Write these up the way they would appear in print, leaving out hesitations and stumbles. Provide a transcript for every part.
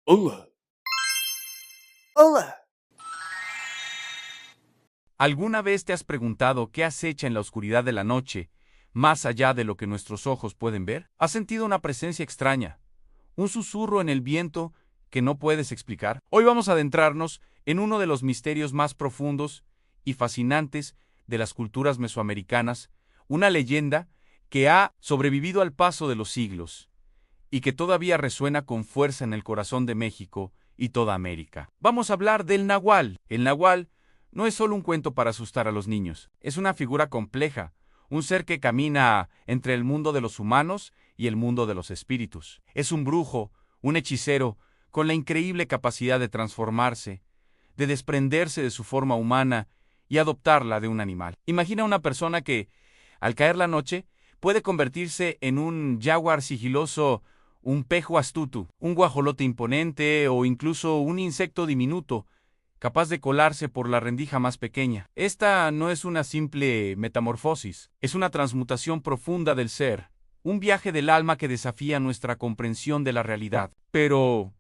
Hola. Hola. ¿Alguna vez te has preguntado qué acecha en la oscuridad de la noche, más allá de lo que nuestros ojos pueden ver? ¿Has sentido una presencia extraña, un susurro en el viento que no puedes explicar? Hoy vamos a adentrarnos en uno de los misterios más profundos y fascinantes de las culturas mesoamericanas, una leyenda que ha sobrevivido al paso de los siglos y que todavía resuena con fuerza en el corazón de México y toda América. Vamos a hablar del Nahual. El Nahual no es solo un cuento para asustar a los niños, es una figura compleja, un ser que camina entre el mundo de los humanos y el mundo de los espíritus. Es un brujo, un hechicero, con la increíble capacidad de transformarse, de desprenderse de su forma humana y adoptarla de un animal. Imagina una persona que, al caer la noche, puede convertirse en un jaguar sigiloso, un pejo astuto, un guajolote imponente o incluso un insecto diminuto, capaz de colarse por la rendija más pequeña. Esta no es una simple metamorfosis, es una transmutación profunda del ser, un viaje del alma que desafía nuestra comprensión de la realidad. Pero,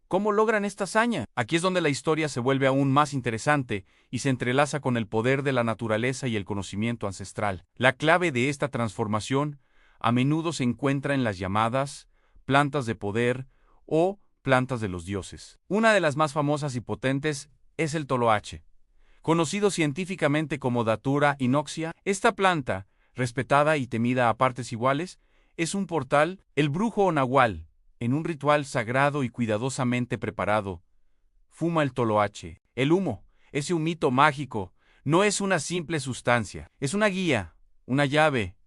¿cómo logran esta hazaña? Aquí es donde la historia se vuelve aún más interesante y se entrelaza con el poder de la naturaleza y el conocimiento ancestral. La clave de esta transformación a menudo se encuentra en las llamadas plantas de poder o plantas de los dioses. Una de las más famosas y potentes es el toloache. Conocido científicamente como Datura inoxia, esta planta, respetada y temida a partes iguales, es un portal, el brujo o nahual, en un ritual sagrado y cuidadosamente preparado, fuma el toloache. El humo, ese humito mágico, no es una simple sustancia, es una guía, una llave,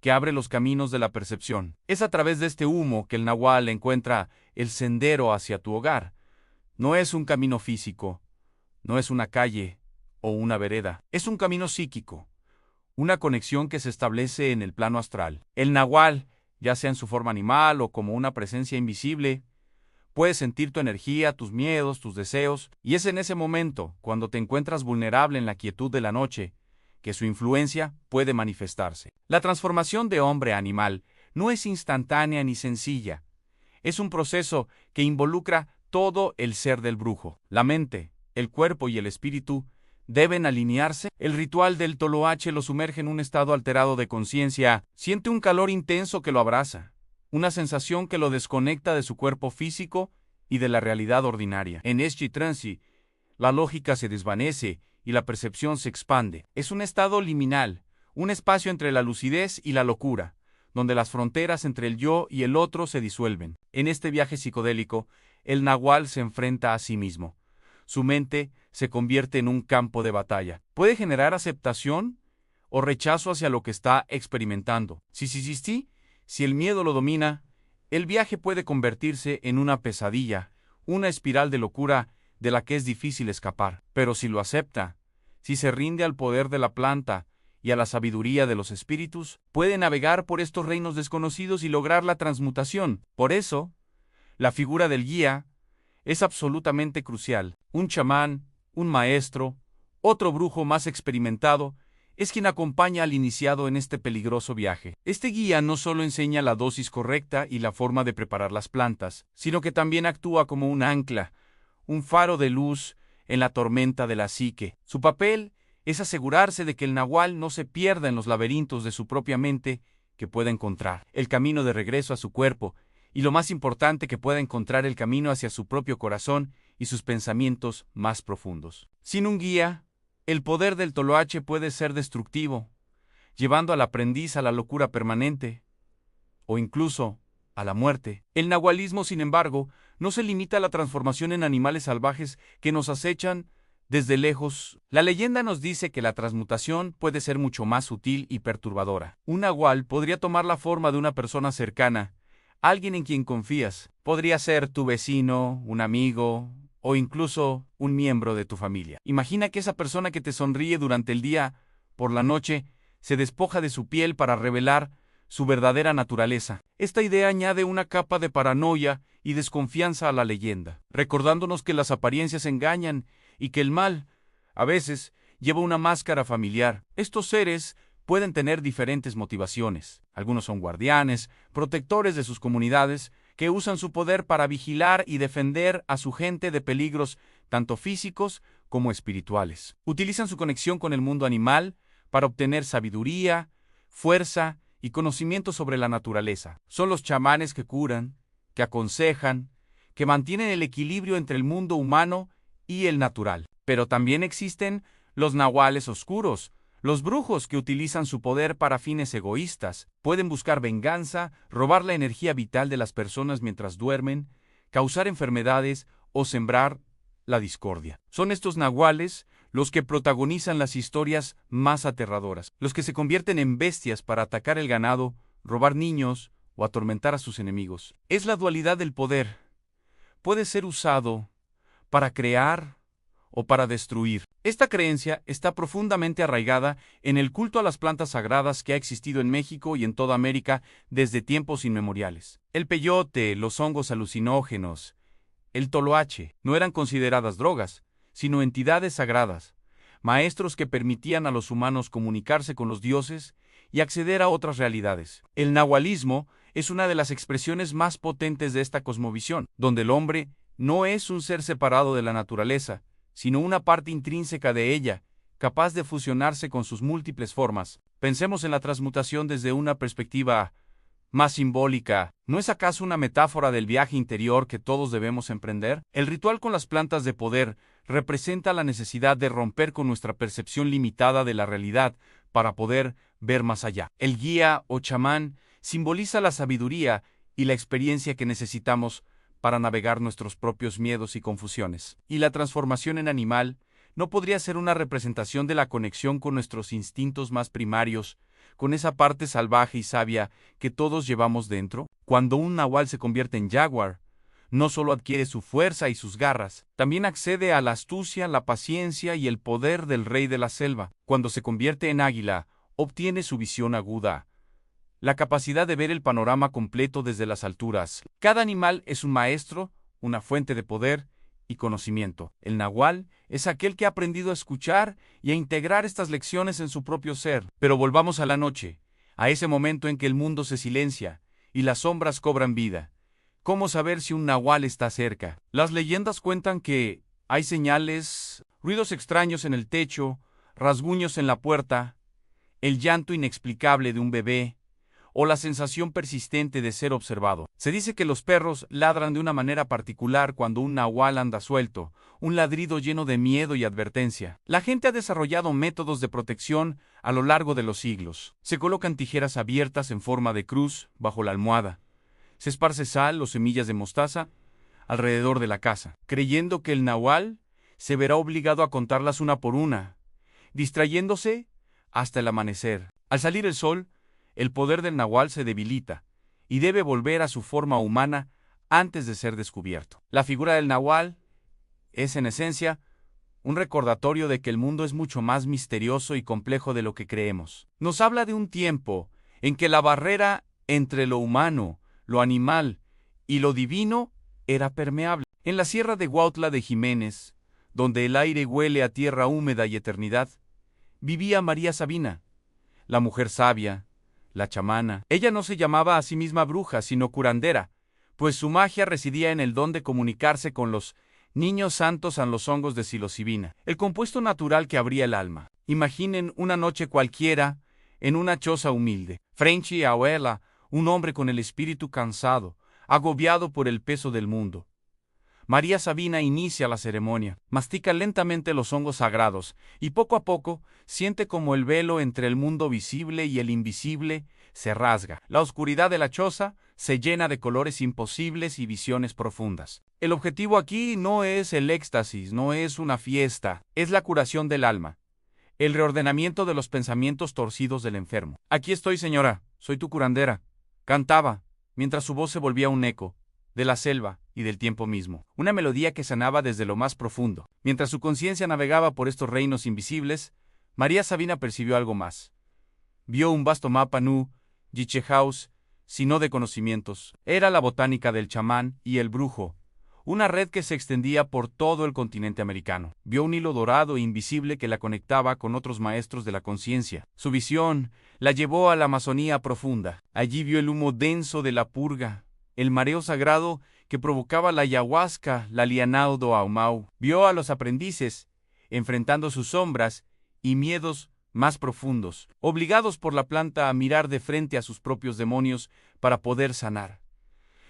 que abre los caminos de la percepción. Es a través de este humo que el nahual encuentra el sendero hacia tu hogar. No es un camino físico, no es una calle o una vereda, es un camino psíquico, una conexión que se establece en el plano astral. El nahual, ya sea en su forma animal o como una presencia invisible, puede sentir tu energía, tus miedos, tus deseos, y es en ese momento, cuando te encuentras vulnerable en la quietud de la noche, que su influencia puede manifestarse. La transformación de hombre a animal no es instantánea ni sencilla. Es un proceso que involucra todo el ser del brujo. La mente, el cuerpo y el espíritu deben alinearse. El ritual del toloache lo sumerge en un estado alterado de conciencia. Siente un calor intenso que lo abraza, una sensación que lo desconecta de su cuerpo físico y de la realidad ordinaria. En este trance, la lógica se desvanece y la percepción se expande. Es un estado liminal, un espacio entre la lucidez y la locura, donde las fronteras entre el yo y el otro se disuelven. En este viaje psicodélico, el nahual se enfrenta a sí mismo. Su mente se convierte en un campo de batalla. Puede generar aceptación o rechazo hacia lo que está experimentando. Si el miedo lo domina, el viaje puede convertirse en una pesadilla, una espiral de locura de la que es difícil escapar. Pero si lo acepta, si se rinde al poder de la planta y a la sabiduría de los espíritus, puede navegar por estos reinos desconocidos y lograr la transmutación. Por eso, la figura del guía es absolutamente crucial. Un chamán, un maestro, otro brujo más experimentado, es quien acompaña al iniciado en este peligroso viaje. Este guía no solo enseña la dosis correcta y la forma de preparar las plantas, sino que también actúa como un ancla, un faro de luz en la tormenta de la psique. Su papel es asegurarse de que el nahual no se pierda en los laberintos de su propia mente, que pueda encontrar el camino de regreso a su cuerpo, y lo más importante, que pueda encontrar el camino hacia su propio corazón y sus pensamientos más profundos. Sin un guía, el poder del toloache puede ser destructivo, llevando al aprendiz a la locura permanente, o incluso a la muerte. El nahualismo, sin embargo, no se limita a la transformación en animales salvajes que nos acechan desde lejos. La leyenda nos dice que la transmutación puede ser mucho más sutil y perturbadora. Un nahual podría tomar la forma de una persona cercana, alguien en quien confías. Podría ser tu vecino, un amigo o incluso un miembro de tu familia. Imagina que esa persona que te sonríe durante el día, por la noche, se despoja de su piel para revelar su verdadera naturaleza. Esta idea añade una capa de paranoia y desconfianza a la leyenda, recordándonos que las apariencias engañan y que el mal, a veces, lleva una máscara familiar. Estos seres pueden tener diferentes motivaciones. Algunos son guardianes, protectores de sus comunidades, que usan su poder para vigilar y defender a su gente de peligros tanto físicos como espirituales. Utilizan su conexión con el mundo animal para obtener sabiduría, fuerza y conocimiento sobre la naturaleza. Son los chamanes que curan, que aconsejan, que mantienen el equilibrio entre el mundo humano y el natural. Pero también existen los nahuales oscuros, los brujos que utilizan su poder para fines egoístas. Pueden buscar venganza, robar la energía vital de las personas mientras duermen, causar enfermedades o sembrar la discordia. Son estos nahuales los que protagonizan las historias más aterradoras, los que se convierten en bestias para atacar el ganado, robar niños o atormentar a sus enemigos. Es la dualidad del poder. Puede ser usado para crear o para destruir. Esta creencia está profundamente arraigada en el culto a las plantas sagradas que ha existido en México y en toda América desde tiempos inmemoriales. El peyote, los hongos alucinógenos, el toloache, no eran consideradas drogas, sino entidades sagradas, maestros que permitían a los humanos comunicarse con los dioses y acceder a otras realidades. El nahualismo es una de las expresiones más potentes de esta cosmovisión, donde el hombre no es un ser separado de la naturaleza, sino una parte intrínseca de ella, capaz de fusionarse con sus múltiples formas. Pensemos en la transmutación desde una perspectiva más simbólica. ¿No es acaso una metáfora del viaje interior que todos debemos emprender? El ritual con las plantas de poder representa la necesidad de romper con nuestra percepción limitada de la realidad para poder ver más allá. El guía o chamán simboliza la sabiduría y la experiencia que necesitamos para navegar nuestros propios miedos y confusiones. Y la transformación en animal no podría ser una representación de la conexión con nuestros instintos más primarios, con esa parte salvaje y sabia que todos llevamos dentro. Cuando un nahual se convierte en jaguar, no solo adquiere su fuerza y sus garras, también accede a la astucia, la paciencia y el poder del rey de la selva. Cuando se convierte en águila, obtiene su visión aguda, la capacidad de ver el panorama completo desde las alturas. Cada animal es un maestro, una fuente de poder y conocimiento. El nahual es aquel que ha aprendido a escuchar y a integrar estas lecciones en su propio ser. Pero volvamos a la noche, a ese momento en que el mundo se silencia y las sombras cobran vida. ¿Cómo saber si un nahual está cerca? Las leyendas cuentan que hay señales, ruidos extraños en el techo, rasguños en la puerta, el llanto inexplicable de un bebé, o la sensación persistente de ser observado. Se dice que los perros ladran de una manera particular cuando un nahual anda suelto, un ladrido lleno de miedo y advertencia. La gente ha desarrollado métodos de protección a lo largo de los siglos. Se colocan tijeras abiertas en forma de cruz bajo la almohada. Se esparce sal o semillas de mostaza alrededor de la casa, creyendo que el nahual se verá obligado a contarlas una por una, distrayéndose hasta el amanecer. Al salir el sol, el poder del nahual se debilita y debe volver a su forma humana antes de ser descubierto. La figura del nahual es, en esencia, un recordatorio de que el mundo es mucho más misterioso y complejo de lo que creemos. Nos habla de un tiempo en que la barrera entre lo humano, lo animal y lo divino era permeable. En la sierra de Huautla de Jiménez, donde el aire huele a tierra húmeda y eternidad, vivía María Sabina, la mujer sabia, la chamana. Ella no se llamaba a sí misma bruja, sino curandera, pues su magia residía en el don de comunicarse con los niños santos en los hongos de psilocibina, el compuesto natural que abría el alma. Imaginen una noche cualquiera en una choza humilde. Frenchy Abuela, un hombre con el espíritu cansado, agobiado por el peso del mundo. María Sabina inicia la ceremonia, mastica lentamente los hongos sagrados y poco a poco siente como el velo entre el mundo visible y el invisible se rasga. La oscuridad de la choza se llena de colores imposibles y visiones profundas. El objetivo aquí no es el éxtasis, no es una fiesta, es la curación del alma, el reordenamiento de los pensamientos torcidos del enfermo. Aquí estoy, señora, soy tu curandera, cantaba, mientras su voz se volvía un eco de la selva y del tiempo mismo, una melodía que sanaba desde lo más profundo. Mientras su conciencia navegaba por estos reinos invisibles, María Sabina percibió algo más. Vio un vasto mapa nu, Yichehaus, sino de conocimientos. Era la botánica del chamán y el brujo, una red que se extendía por todo el continente americano. Vio un hilo dorado e invisible que la conectaba con otros maestros de la conciencia. Su visión la llevó a la Amazonía profunda. Allí vio el humo denso de la purga, el mareo sagrado que provocaba la ayahuasca, la lianaudo aumau. Vio a los aprendices enfrentando sus sombras y miedos más profundos, obligados por la planta a mirar de frente a sus propios demonios para poder sanar.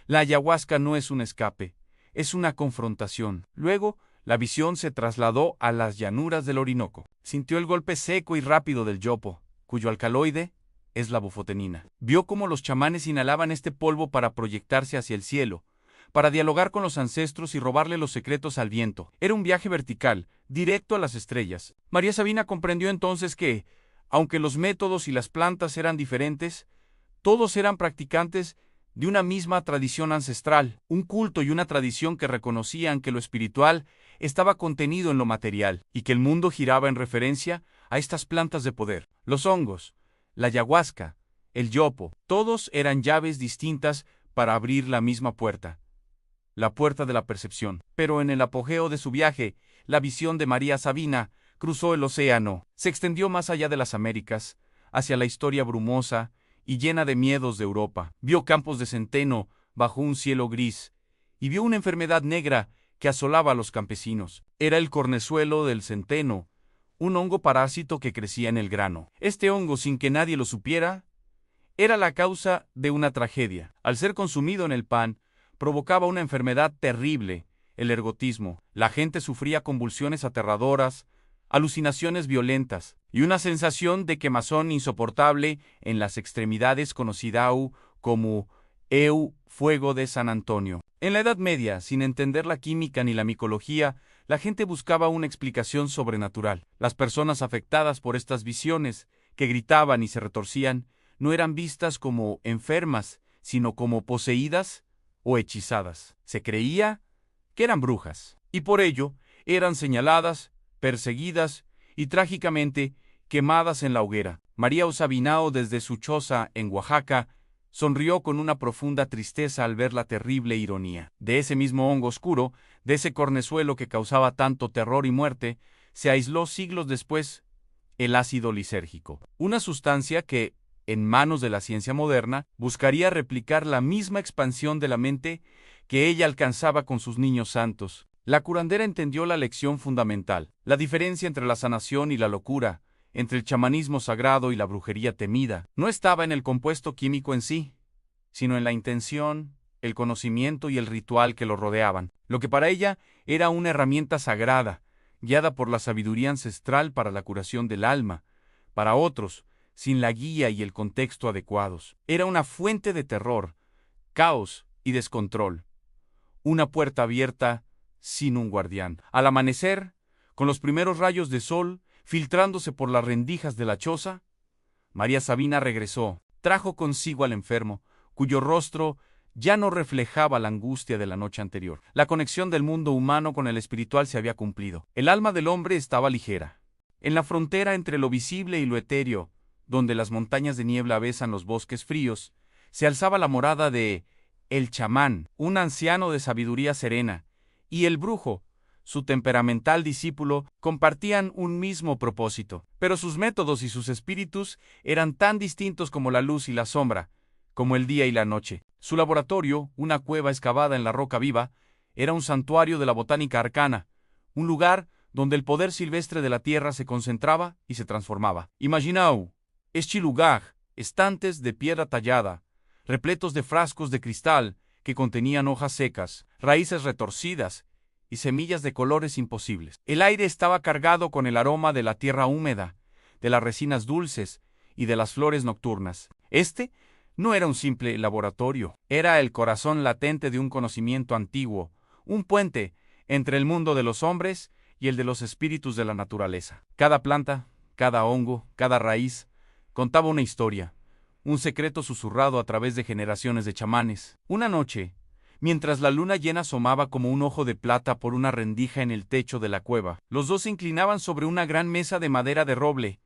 La ayahuasca no es un escape, es una confrontación. Luego, la visión se trasladó a las llanuras del Orinoco. Sintió el golpe seco y rápido del yopo, cuyo alcaloide es la bufotenina. Vio cómo los chamanes inhalaban este polvo para proyectarse hacia el cielo, para dialogar con los ancestros y robarle los secretos al viento. Era un viaje vertical, directo a las estrellas. María Sabina comprendió entonces que, aunque los métodos y las plantas eran diferentes, todos eran practicantes de una misma tradición ancestral, un culto y una tradición que reconocían que lo espiritual estaba contenido en lo material y que el mundo giraba en referencia a estas plantas de poder. Los hongos, la ayahuasca, el yopo, todos eran llaves distintas para abrir la misma puerta, la puerta de la percepción. Pero en el apogeo de su viaje, la visión de María Sabina cruzó el océano, se extendió más allá de las Américas, hacia la historia brumosa y llena de miedos de Europa. Vio campos de centeno bajo un cielo gris, y vio una enfermedad negra que asolaba a los campesinos. Era el cornezuelo del centeno, un hongo parásito que crecía en el grano. Este hongo, sin que nadie lo supiera, era la causa de una tragedia. Al ser consumido en el pan, provocaba una enfermedad terrible, el ergotismo. La gente sufría convulsiones aterradoras, alucinaciones violentas y una sensación de quemazón insoportable en las extremidades conocida como fuego de San Antonio. En la Edad Media, sin entender la química ni la micología, la gente buscaba una explicación sobrenatural. Las personas afectadas por estas visiones, que gritaban y se retorcían, no eran vistas como enfermas, sino como poseídas o hechizadas. Se creía que eran brujas, y por ello eran señaladas, perseguidas y trágicamente quemadas en la hoguera. María Sabinao, desde su choza en Oaxaca, sonrió con una profunda tristeza al ver la terrible ironía. De ese mismo hongo oscuro, de ese cornezuelo que causaba tanto terror y muerte, se aisló siglos después el ácido lisérgico, una sustancia que, en manos de la ciencia moderna, buscaría replicar la misma expansión de la mente que ella alcanzaba con sus niños santos. La curandera entendió la lección fundamental, la diferencia entre la sanación y la locura, entre el chamanismo sagrado y la brujería temida. No estaba en el compuesto químico en sí, sino en la intención, el conocimiento y el ritual que lo rodeaban, lo que para ella era una herramienta sagrada, guiada por la sabiduría ancestral para la curación del alma. Para otros, sin la guía y el contexto adecuados, era una fuente de terror, caos y descontrol, una puerta abierta sin un guardián. Al amanecer, con los primeros rayos de sol filtrándose por las rendijas de la choza, María Sabina regresó. Trajo consigo al enfermo, cuyo rostro ya no reflejaba la angustia de la noche anterior. La conexión del mundo humano con el espiritual se había cumplido. El alma del hombre estaba ligera. En la frontera entre lo visible y lo etéreo, donde las montañas de niebla besan los bosques fríos, se alzaba la morada de el chamán, un anciano de sabiduría serena, y el brujo, su temperamental discípulo, compartían un mismo propósito, pero sus métodos y sus espíritus eran tan distintos como la luz y la sombra, como el día y la noche. Su laboratorio, una cueva excavada en la roca viva, era un santuario de la botánica arcana, un lugar donde el poder silvestre de la tierra se concentraba y se transformaba. Imaginau, este lugar, estantes de piedra tallada, repletos de frascos de cristal que contenían hojas secas, raíces retorcidas y semillas de colores imposibles. El aire estaba cargado con el aroma de la tierra húmeda, de las resinas dulces y de las flores nocturnas. Este no era un simple laboratorio, era el corazón latente de un conocimiento antiguo, un puente entre el mundo de los hombres y el de los espíritus de la naturaleza. Cada planta, cada hongo, cada raíz, contaba una historia, un secreto susurrado a través de generaciones de chamanes. Una noche, mientras la luna llena asomaba como un ojo de plata por una rendija en el techo de la cueva, los dos se inclinaban sobre una gran mesa de madera de roble,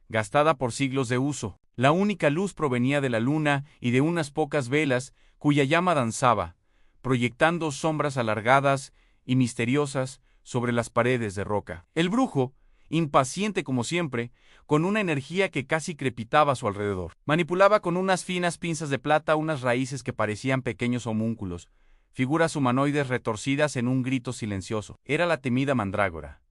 gastada por siglos de uso. La única luz provenía de la luna y de unas pocas velas cuya llama danzaba, proyectando sombras alargadas y misteriosas sobre las paredes de roca. El brujo, impaciente como siempre, con una energía que casi crepitaba a su alrededor. Manipulaba con unas finas pinzas de plata unas raíces que parecían pequeños homúnculos, figuras humanoides retorcidas en un grito silencioso. Era la temida mandrágora.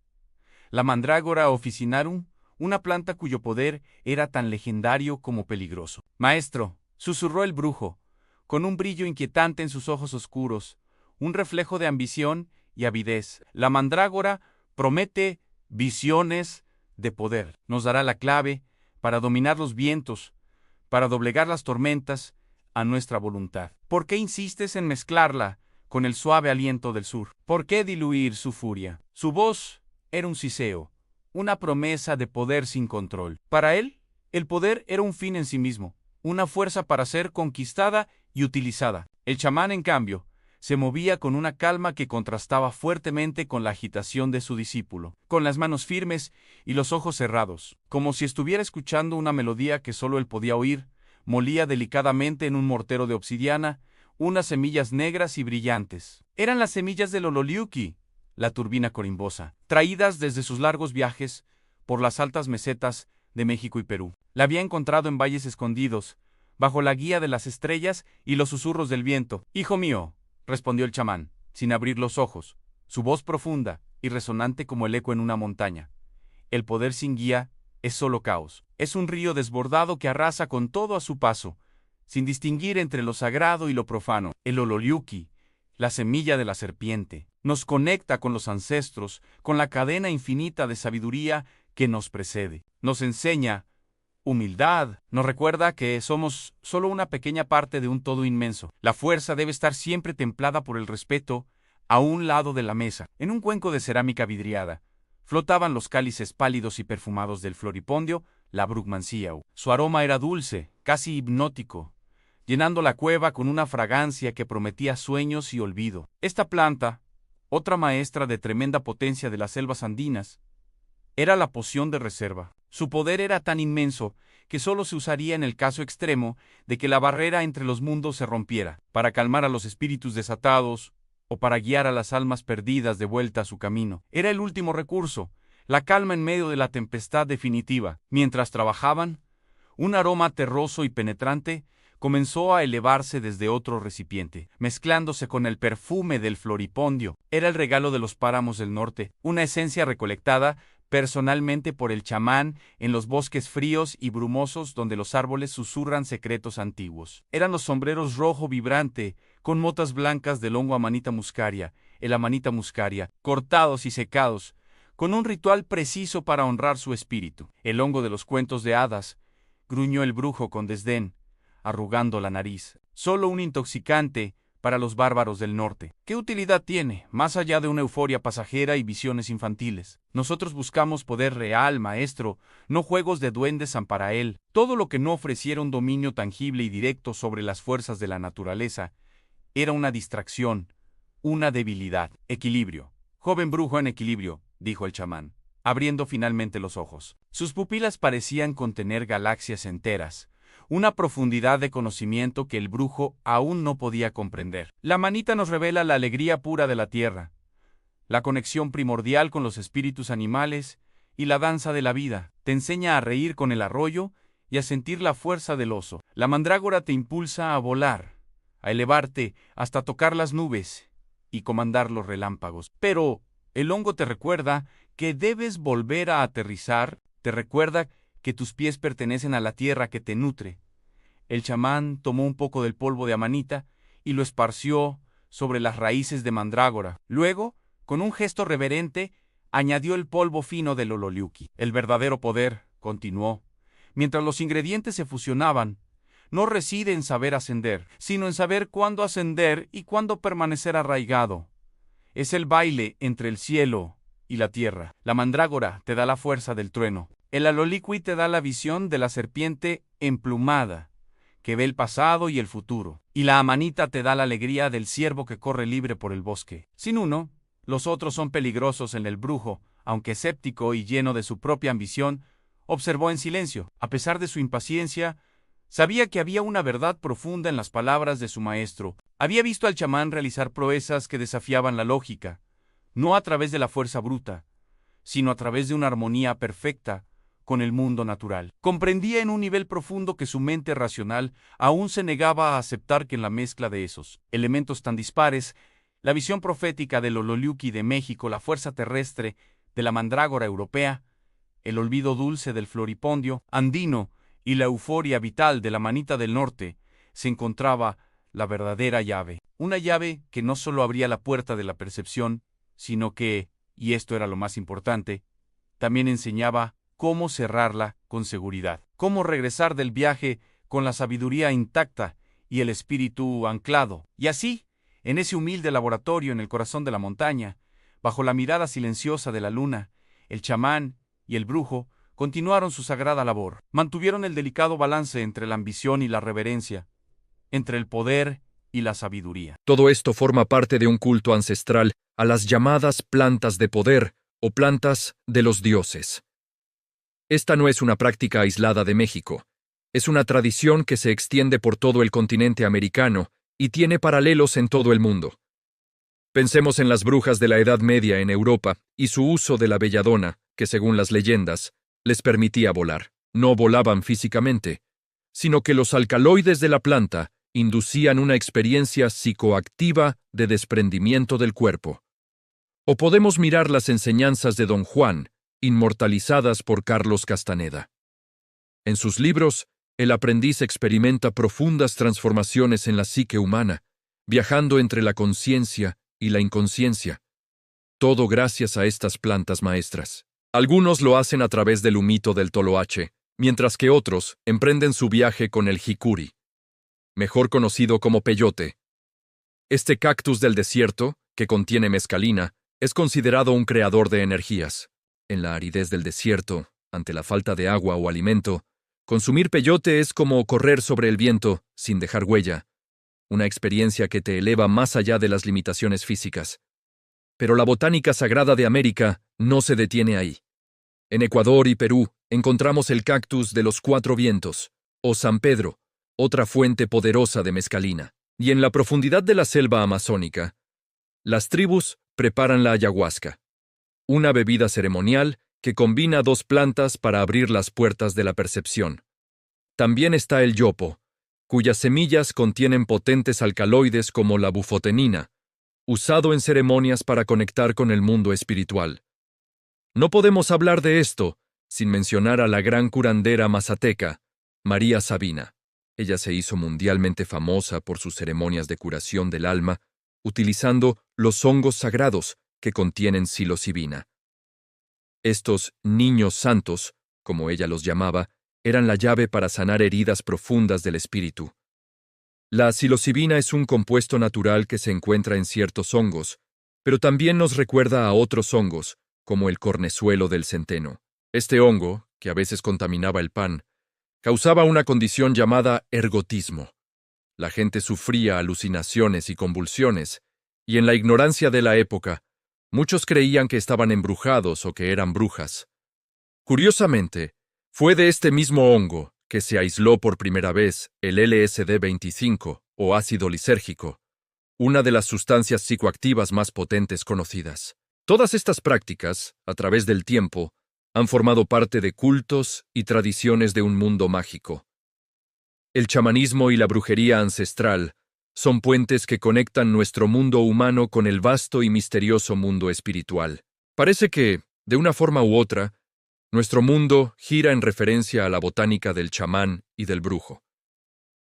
La mandrágora officinarum, una planta cuyo poder era tan legendario como peligroso. «Maestro», susurró el brujo, con un brillo inquietante en sus ojos oscuros, un reflejo de ambición y avidez. «La mandrágora promete visiones de poder. Nos dará la clave para dominar los vientos, para doblegar las tormentas a nuestra voluntad. ¿Por qué insistes en mezclarla con el suave aliento del sur? ¿Por qué diluir su furia?» Su voz era un siseo, una promesa de poder sin control. Para él, el poder era un fin en sí mismo, una fuerza para ser conquistada y utilizada. El chamán, en cambio, se movía con una calma que contrastaba fuertemente con la agitación de su discípulo, con las manos firmes y los ojos cerrados, como si estuviera escuchando una melodía que solo él podía oír. Molía delicadamente en un mortero de obsidiana unas semillas negras y brillantes. Eran las semillas del Ololiuqui, la turbina corimbosa, traídas desde sus largos viajes por las altas mesetas de México y Perú. La había encontrado en valles escondidos, bajo la guía de las estrellas y los susurros del viento. «Hijo mío», respondió el chamán, sin abrir los ojos, su voz profunda y resonante como el eco en una montaña. «El poder sin guía es solo caos. Es un río desbordado que arrasa con todo a su paso, sin distinguir entre lo sagrado y lo profano. El Ololiuqui, la semilla de la serpiente, nos conecta con los ancestros, con la cadena infinita de sabiduría que nos precede. Nos enseña humildad, nos recuerda que somos solo una pequeña parte de un todo inmenso. La fuerza debe estar siempre templada por el respeto a un lado de la mesa. En un cuenco de cerámica vidriada flotaban los cálices pálidos y perfumados del floripondio, la Brugmansiau. Su aroma era dulce, casi hipnótico, llenando la cueva con una fragancia que prometía sueños y olvido. Esta planta, otra maestra de tremenda potencia de las selvas andinas, era la poción de reserva. Su poder era tan inmenso que solo se usaría en el caso extremo de que la barrera entre los mundos se rompiera, para calmar a los espíritus desatados o para guiar a las almas perdidas de vuelta a su camino. Era el último recurso, la calma en medio de la tempestad definitiva. Mientras trabajaban, un aroma terroso y penetrante comenzó a elevarse desde otro recipiente, mezclándose con el perfume del floripondio. Era el regalo de los páramos del norte, una esencia recolectada personalmente por el chamán en los bosques fríos y brumosos donde los árboles susurran secretos antiguos. Eran los sombreros rojo vibrante, con motas blancas del hongo Amanita muscaria, el Amanita muscaria, cortados y secados, con un ritual preciso para honrar su espíritu. El hongo de los cuentos de hadas, gruñó el brujo con desdén, arrugando la nariz. Solo un intoxicante para los bárbaros del norte. ¿Qué utilidad tiene, más allá de una euforia pasajera y visiones infantiles? Nosotros buscamos poder real, maestro, no juegos de duendes Zamparael. Todo lo que no ofreciera un dominio tangible y directo sobre las fuerzas de la naturaleza era una distracción, una debilidad. Equilibrio. Joven brujo en equilibrio, dijo el chamán, abriendo finalmente los ojos. Sus pupilas parecían contener galaxias enteras, una profundidad de conocimiento que el brujo aún no podía comprender. La manita nos revela la alegría pura de la tierra, la conexión primordial con los espíritus animales y la danza de la vida. Te enseña a reír con el arroyo y a sentir la fuerza del oso. La mandrágora te impulsa a volar, a elevarte hasta tocar las nubes y comandar los relámpagos. Pero el hongo te recuerda que debes volver a aterrizar, te recuerda que tus pies pertenecen a la tierra que te nutre. El chamán tomó un poco del polvo de amanita y lo esparció sobre las raíces de mandrágora. Luego, con un gesto reverente, añadió el polvo fino del Ololiuqui. El verdadero poder, continuó, mientras los ingredientes se fusionaban, no reside en saber ascender, sino en saber cuándo ascender y cuándo permanecer arraigado. Es el baile entre el cielo y la tierra. La mandrágora te da la fuerza del trueno. El Ololiuqui te da la visión de la serpiente emplumada, que ve el pasado y el futuro. Y la amanita te da la alegría del ciervo que corre libre por el bosque. Sin uno, los otros son peligrosos. En el brujo, aunque escéptico y lleno de su propia ambición, observó en silencio. A pesar de su impaciencia, sabía que había una verdad profunda en las palabras de su maestro. Había visto al chamán realizar proezas que desafiaban la lógica, no a través de la fuerza bruta, sino a través de una armonía perfecta con el mundo natural. Comprendía en un nivel profundo que su mente racional aún se negaba a aceptar que en la mezcla de esos elementos tan dispares, la visión profética del Ololiuqui de México, la fuerza terrestre de la mandrágora europea, el olvido dulce del floripondio andino y la euforia vital de la manita del norte, se encontraba la verdadera llave. Una llave que no solo abría la puerta de la percepción, sino que, y esto era lo más importante, también enseñaba cómo cerrarla con seguridad, cómo regresar del viaje con la sabiduría intacta y el espíritu anclado. Y así, en ese humilde laboratorio en el corazón de la montaña, bajo la mirada silenciosa de la luna, el chamán y el brujo continuaron su sagrada labor. Mantuvieron el delicado balance entre la ambición y la reverencia, entre el poder y la sabiduría. Todo esto forma parte de un culto ancestral a las llamadas plantas de poder o plantas de los dioses. Esta no es una práctica aislada de México. Es una tradición que se extiende por todo el continente americano y tiene paralelos en todo el mundo. Pensemos en las brujas de la Edad Media en Europa y su uso de la belladona, que según las leyendas, les permitía volar. No volaban físicamente, sino que los alcaloides de la planta inducían una experiencia psicoactiva de desprendimiento del cuerpo. O podemos mirar las enseñanzas de Don Juan, inmortalizadas por Carlos Castaneda. En sus libros, el aprendiz experimenta profundas transformaciones en la psique humana, viajando entre la conciencia y la inconsciencia, todo gracias a estas plantas maestras. Algunos lo hacen a través del humito del toloache, mientras que otros emprenden su viaje con el jicuri, mejor conocido como peyote. Este cactus del desierto, que contiene mescalina, es considerado un creador de energías. En la aridez del desierto, ante la falta de agua o alimento, consumir peyote es como correr sobre el viento sin dejar huella, una experiencia que te eleva más allá de las limitaciones físicas. Pero la botánica sagrada de América no se detiene ahí. En Ecuador y Perú encontramos el cactus de los cuatro vientos, o San Pedro, otra fuente poderosa de mescalina. Y en la profundidad de la selva amazónica, las tribus preparan la ayahuasca, una bebida ceremonial que combina dos plantas para abrir las puertas de la percepción. También está el yopo, cuyas semillas contienen potentes alcaloides como la bufotenina, usado en ceremonias para conectar con el mundo espiritual. No podemos hablar de esto sin mencionar a la gran curandera mazateca, María Sabina. Ella se hizo mundialmente famosa por sus ceremonias de curación del alma, utilizando los hongos sagrados que contienen psilocibina. Estos niños santos, como ella los llamaba, eran la llave para sanar heridas profundas del espíritu. La psilocibina es un compuesto natural que se encuentra en ciertos hongos, pero también nos recuerda a otros hongos, como el cornezuelo del centeno. Este hongo, que a veces contaminaba el pan, causaba una condición llamada ergotismo. La gente sufría alucinaciones y convulsiones, y en la ignorancia de la época, muchos creían que estaban embrujados o que eran brujas. Curiosamente, fue de este mismo hongo que se aisló por primera vez el LSD-25 o ácido lisérgico, una de las sustancias psicoactivas más potentes conocidas. Todas estas prácticas, a través del tiempo, han formado parte de cultos y tradiciones de un mundo mágico. El chamanismo y la brujería ancestral son puentes que conectan nuestro mundo humano con el vasto y misterioso mundo espiritual. Parece que, de una forma u otra, nuestro mundo gira en referencia a la botánica del chamán y del brujo.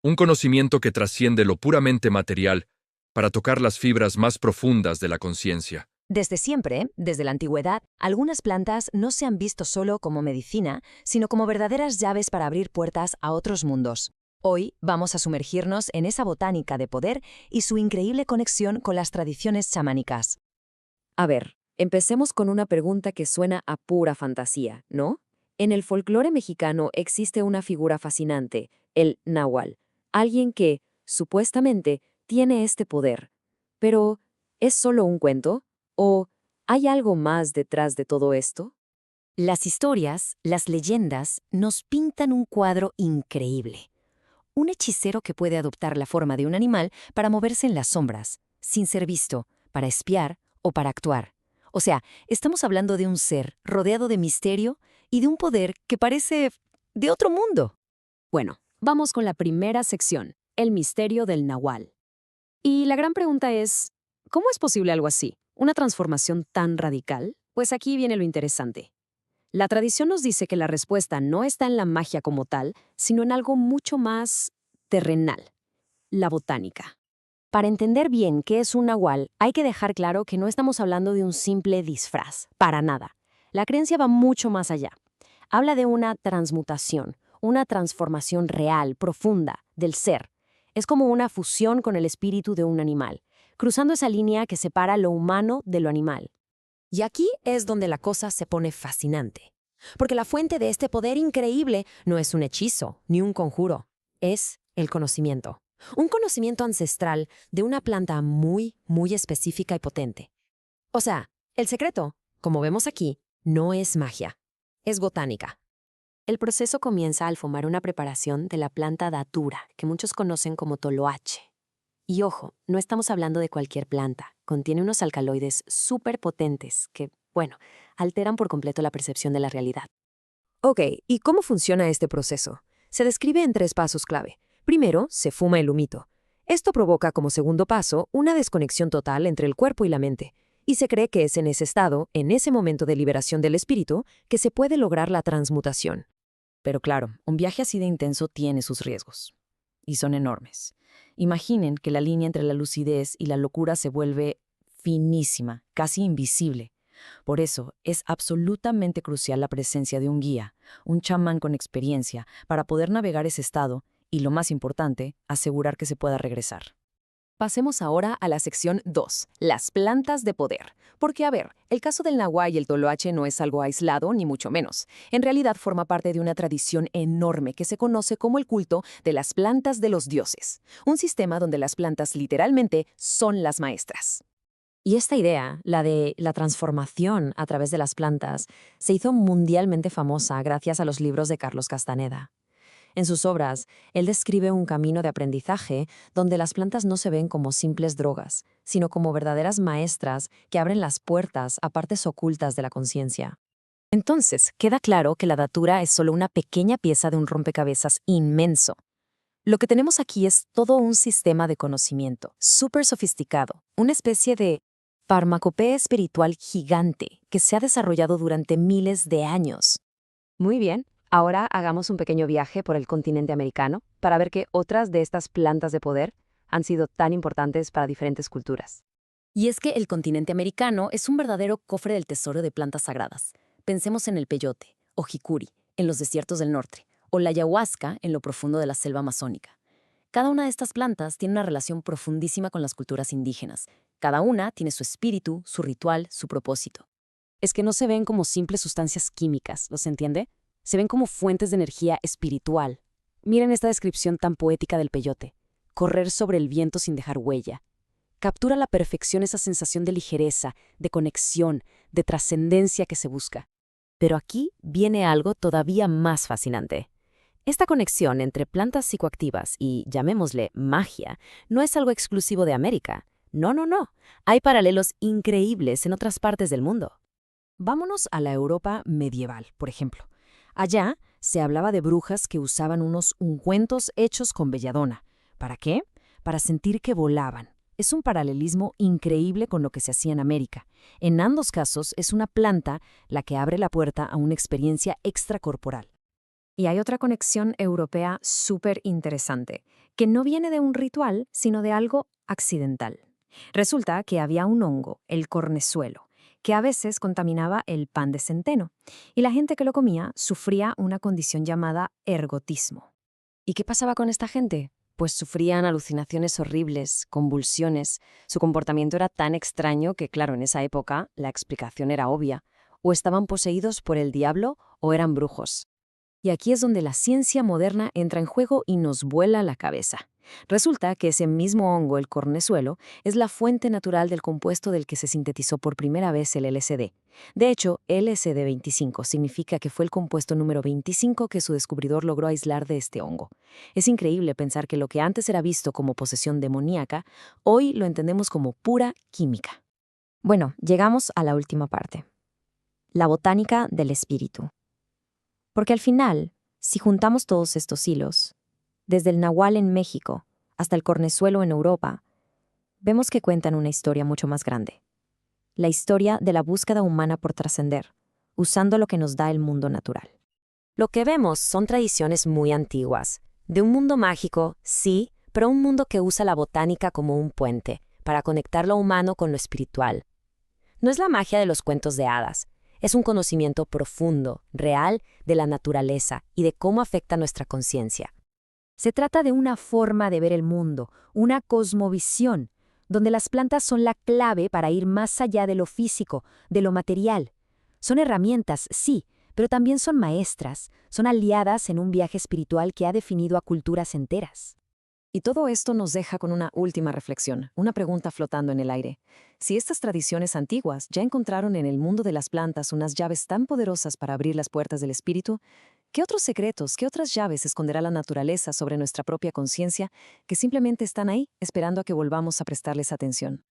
Un conocimiento que trasciende lo puramente material para tocar las fibras más profundas de la conciencia. Desde siempre, desde la antigüedad, algunas plantas no se han visto solo como medicina, sino como verdaderas llaves para abrir puertas a otros mundos. Hoy vamos a sumergirnos en esa botánica de poder y su increíble conexión con las tradiciones chamánicas. A ver, empecemos con una pregunta que suena a pura fantasía, ¿no? En el folclore mexicano existe una figura fascinante, el náhuatl, alguien que, supuestamente, tiene este poder. Pero, ¿es solo un cuento? ¿O hay algo más detrás de todo esto? Las historias, las leyendas, nos pintan un cuadro increíble. Un hechicero que puede adoptar la forma de un animal para moverse en las sombras, sin ser visto, para espiar o para actuar. O sea, estamos hablando de un ser rodeado de misterio y de un poder que parece de otro mundo. Bueno, vamos con la primera sección, el misterio del Nahual. Y la gran pregunta es, ¿cómo es posible algo así? ¿Una transformación tan radical? Pues aquí viene lo interesante. La tradición nos dice que la respuesta no está en la magia como tal, sino en algo mucho más terrenal, la botánica. Para entender bien qué es un nahual, hay que dejar claro que no estamos hablando de un simple disfraz, para nada. La creencia va mucho más allá. Habla de una transmutación, una transformación real, profunda, del ser. Es como una fusión con el espíritu de un animal, cruzando esa línea que separa lo humano de lo animal. Y aquí es donde la cosa se pone fascinante. Porque la fuente de este poder increíble no es un hechizo, ni un conjuro. Es el conocimiento. Un conocimiento ancestral de una planta muy, muy específica y potente. O sea, el secreto, como vemos aquí, no es magia, es botánica. El proceso comienza al fumar una preparación de la planta datura, que muchos conocen como toloache. Y ojo, no estamos hablando de cualquier planta. Contiene unos alcaloides súper potentes que, bueno, alteran por completo la percepción de la realidad. Ok, ¿y cómo funciona este proceso? Se describe en 3 pasos clave. Primero, se fuma el humito. Esto provoca como segundo paso una desconexión total entre el cuerpo y la mente. Y se cree que es en ese estado, en ese momento de liberación del espíritu, que se puede lograr la transmutación. Pero claro, un viaje así de intenso tiene sus riesgos. Y son enormes. Imaginen que la línea entre la lucidez y la locura se vuelve finísima, casi invisible. Por eso es absolutamente crucial la presencia de un guía, un chamán con experiencia, para poder navegar ese estado y, lo más importante, asegurar que se pueda regresar. Pasemos ahora a la sección 2, las plantas de poder. Porque, a ver, el caso del nahual y el toloache no es algo aislado, ni mucho menos. En realidad forma parte de una tradición enorme que se conoce como el culto de las plantas de los dioses. Un sistema donde las plantas literalmente son las maestras. Y esta idea, la de la transformación a través de las plantas, se hizo mundialmente famosa gracias a los libros de Carlos Castaneda. En sus obras, él describe un camino de aprendizaje donde las plantas no se ven como simples drogas, sino como verdaderas maestras que abren las puertas a partes ocultas de la conciencia. Entonces, queda claro que la datura es solo una pequeña pieza de un rompecabezas inmenso. Lo que tenemos aquí es todo un sistema de conocimiento, súper sofisticado, una especie de farmacopea espiritual gigante que se ha desarrollado durante miles de años. Muy bien. Ahora hagamos un pequeño viaje por el continente americano para ver qué otras de estas plantas de poder han sido tan importantes para diferentes culturas. Y es que el continente americano es un verdadero cofre del tesoro de plantas sagradas. Pensemos en el peyote, o jicuri, en los desiertos del norte, o la ayahuasca en lo profundo de la selva amazónica. Cada una de estas plantas tiene una relación profundísima con las culturas indígenas. Cada una tiene su espíritu, su ritual, su propósito. Es que no se ven como simples sustancias químicas, ¿los entiende? Se ven como fuentes de energía espiritual. Miren esta descripción tan poética del peyote. Correr sobre el viento sin dejar huella. Captura a la perfección esa sensación de ligereza, de conexión, de trascendencia que se busca. Pero aquí viene algo todavía más fascinante. Esta conexión entre plantas psicoactivas y, llamémosle, magia, no es algo exclusivo de América. No, no, no. Hay paralelos increíbles en otras partes del mundo. Vámonos a la Europa medieval, por ejemplo. Allá se hablaba de brujas que usaban unos ungüentos hechos con belladona. ¿Para qué? Para sentir que volaban. Es un paralelismo increíble con lo que se hacía en América. En ambos casos es una planta la que abre la puerta a una experiencia extracorporal. Y hay otra conexión europea súper interesante, que no viene de un ritual, sino de algo accidental. Resulta que había un hongo, el cornezuelo, que a veces contaminaba el pan de centeno, y la gente que lo comía sufría una condición llamada ergotismo. ¿Y qué pasaba con esta gente? Pues sufrían alucinaciones horribles, convulsiones. Su comportamiento era tan extraño que, claro, en esa época la explicación era obvia. O estaban poseídos por el diablo o eran brujos. Y aquí es donde la ciencia moderna entra en juego y nos vuela la cabeza. Resulta que ese mismo hongo, el cornezuelo, es la fuente natural del compuesto del que se sintetizó por primera vez el LSD. De hecho, LSD-25 significa que fue el compuesto número 25 que su descubridor logró aislar de este hongo. Es increíble pensar que lo que antes era visto como posesión demoníaca, hoy lo entendemos como pura química. Bueno, llegamos a la última parte. La botánica del espíritu. Porque al final, si juntamos todos estos hilos, desde el nahual en México hasta el cornezuelo en Europa, vemos que cuentan una historia mucho más grande. La historia de la búsqueda humana por trascender, usando lo que nos da el mundo natural. Lo que vemos son tradiciones muy antiguas, de un mundo mágico, sí, pero un mundo que usa la botánica como un puente, para conectar lo humano con lo espiritual. No es la magia de los cuentos de hadas, es un conocimiento profundo, real, de la naturaleza y de cómo afecta nuestra conciencia. Se trata de una forma de ver el mundo, una cosmovisión, donde las plantas son la clave para ir más allá de lo físico, de lo material. Son herramientas, sí, pero también son maestras, son aliadas en un viaje espiritual que ha definido a culturas enteras. Y todo esto nos deja con una última reflexión, una pregunta flotando en el aire. Si estas tradiciones antiguas ya encontraron en el mundo de las plantas unas llaves tan poderosas para abrir las puertas del espíritu, ¿qué otros secretos, qué otras llaves esconderá la naturaleza sobre nuestra propia conciencia que simplemente están ahí esperando a que volvamos a prestarles atención?